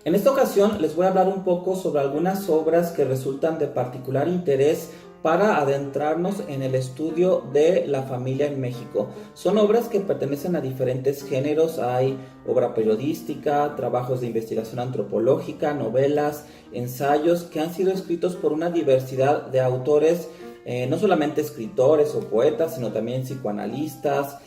En esta ocasión les voy a hablar un poco sobre algunas obras que resultan de particular interés para adentrarnos en el estudio de la familia en México. Son obras que pertenecen a diferentes géneros. Hay obra periodística, trabajos de investigación antropológica, novelas, ensayos que han sido escritos por una diversidad de autores, no solamente escritores o poetas, sino también psicoanalistas,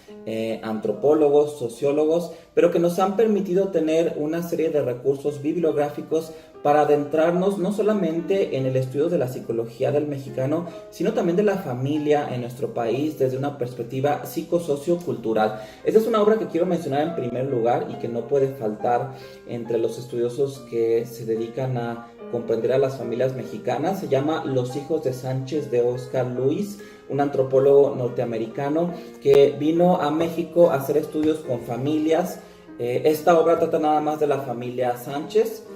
antropólogos, sociólogos, pero que nos han permitido tener una serie de recursos bibliográficos para adentrarnos no solamente en el estudio de la psicología del mexicano, sino también de la familia en nuestro país desde una perspectiva psicosociocultural. Esta es una obra que quiero mencionar en primer lugar y que no puede faltar entre los estudiosos que se dedican a comprender a las familias mexicanas. Se llama Los hijos de Sánchez, de Oscar Lewis, un antropólogo norteamericano que vino a México a hacer estudios con familias. Esta obra trata nada más de la familia Sánchez,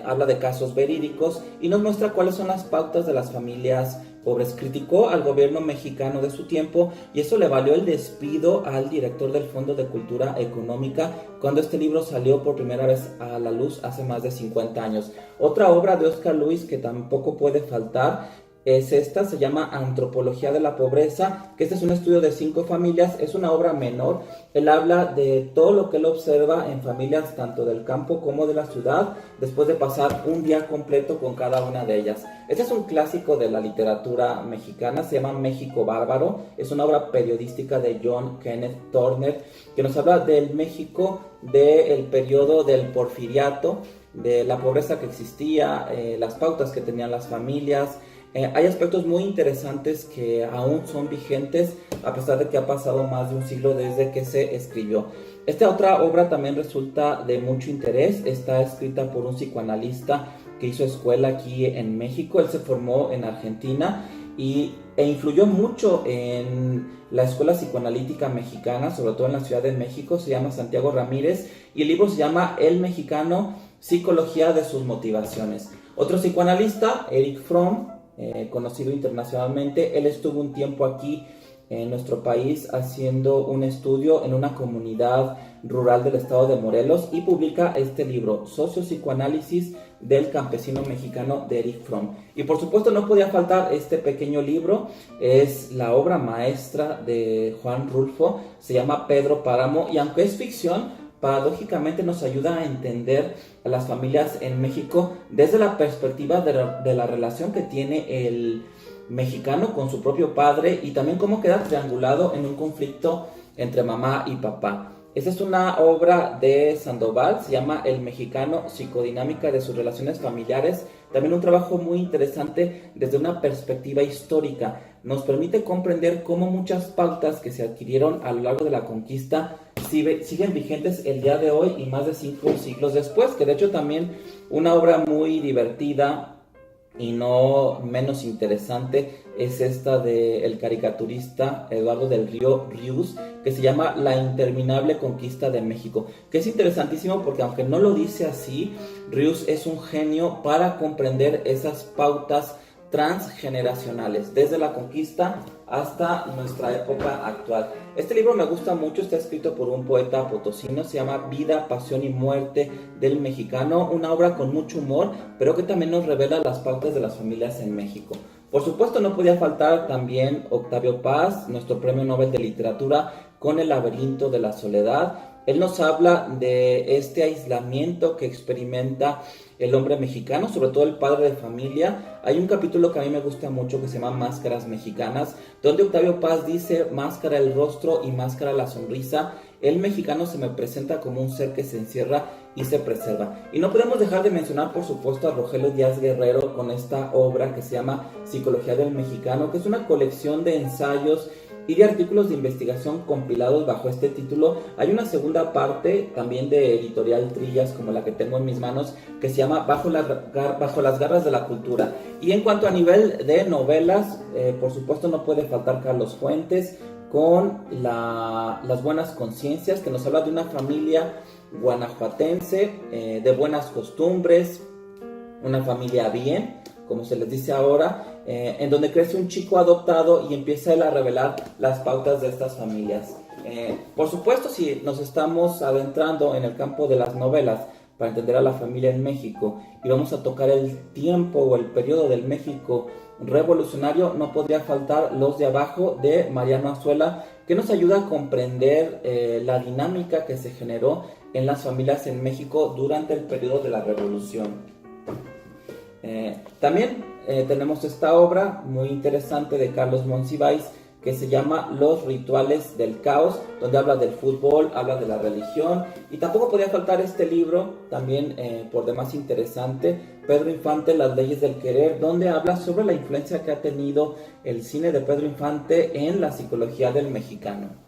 habla de casos verídicos y nos muestra cuáles son las pautas de las familias pobres. Criticó al gobierno mexicano de su tiempo y eso le valió el despido al director del Fondo de Cultura Económica cuando este libro salió por primera vez a la luz hace más de 50 años. Otra obra de Oscar Lewis que tampoco puede faltar es esta, se llama Antropología de la Pobreza, que este es un estudio de 5 familias, es una obra menor. Él habla de todo lo que él observa en familias tanto del campo como de la ciudad, después de pasar un día completo con cada una de ellas. Este es un clásico de la literatura mexicana, se llama México Bárbaro, es una obra periodística de John Kenneth Turner, que nos habla del México del periodo del Porfiriato, de la pobreza que existía, las pautas que tenían las familias. Hay aspectos muy interesantes que aún son vigentes a pesar de que ha pasado más de un siglo desde que se escribió. Esta otra obra también resulta de mucho interés. Está escrita por un psicoanalista que hizo escuela aquí en México. Él se formó en Argentina e influyó mucho en la escuela psicoanalítica mexicana, sobre todo en la Ciudad de México. Se llama Santiago Ramírez y el libro se llama El Mexicano, Psicología de sus Motivaciones. Otro psicoanalista, Erich Fromm, conocido internacionalmente, él estuvo un tiempo aquí en nuestro país haciendo un estudio en una comunidad rural del estado de Morelos y publica este libro, Sociopsicoanálisis del campesino mexicano, de Erich Fromm. Y por supuesto no podía faltar este pequeño libro, es la obra maestra de Juan Rulfo, se llama Pedro Páramo, y aunque es ficción, paradójicamente nos ayuda a entender a las familias en México desde la perspectiva de la relación que tiene el mexicano con su propio padre y también cómo queda triangulado en un conflicto entre mamá y papá. Esta es una obra de Sandoval, se llama El Mexicano, Psicodinámica de sus relaciones familiares. También un trabajo muy interesante desde una perspectiva histórica. Nos permite comprender cómo muchas pautas que se adquirieron a lo largo de la conquista siguen vigentes el día de hoy y más de 5 siglos después, que de hecho también una obra muy divertida y no menos interesante es esta del caricaturista Eduardo del Río Rius, que se llama La interminable conquista de México, que es interesantísimo porque aunque no lo dice así, Rius es un genio para comprender esas pautas transgeneracionales, desde la conquista hasta nuestra época actual. Este libro me gusta mucho, está escrito por un poeta potosino, se llama Vida, Pasión y Muerte del Mexicano, una obra con mucho humor, pero que también nos revela las pautas de las familias en México. Por supuesto no podía faltar también Octavio Paz, nuestro premio Nobel de Literatura, con El laberinto de la soledad. Él nos habla de este aislamiento que experimenta el hombre mexicano, sobre todo el padre de familia. Hay un capítulo que a mí me gusta mucho que se llama Máscaras Mexicanas, donde Octavio Paz dice: máscara el rostro y máscara la sonrisa. El mexicano se me presenta como un ser que se encierra y se preserva. Y no podemos dejar de mencionar, por supuesto, a Rogelio Díaz Guerrero con esta obra que se llama Psicología del Mexicano, que es una colección de ensayos y de artículos de investigación compilados bajo este título. Hay una segunda parte también de Editorial Trillas, como la que tengo en mis manos, que se llama Bajo las garras de la cultura. Y en cuanto a nivel de novelas, por supuesto no puede faltar Carlos Fuentes con Las buenas conciencias, que nos habla de una familia guanajuatense, de buenas costumbres, una familia bien, como se les dice ahora, en donde crece un chico adoptado y empieza él a revelar las pautas de estas familias. Por supuesto, si nos estamos adentrando en el campo de las novelas, para entender a la familia en México, y vamos a tocar el tiempo o el periodo del México revolucionario, no podría faltar Los de Abajo de Mariano Azuela, que nos ayuda a comprender la dinámica que se generó en las familias en México durante el periodo de la Revolución. También tenemos esta obra muy interesante de Carlos Monsiváis que se llama Los Rituales del Caos, donde habla del fútbol, habla de la religión, y tampoco podía faltar este libro, también por demás interesante, Pedro Infante, Las Leyes del Querer, donde habla sobre la influencia que ha tenido el cine de Pedro Infante en la psicología del mexicano.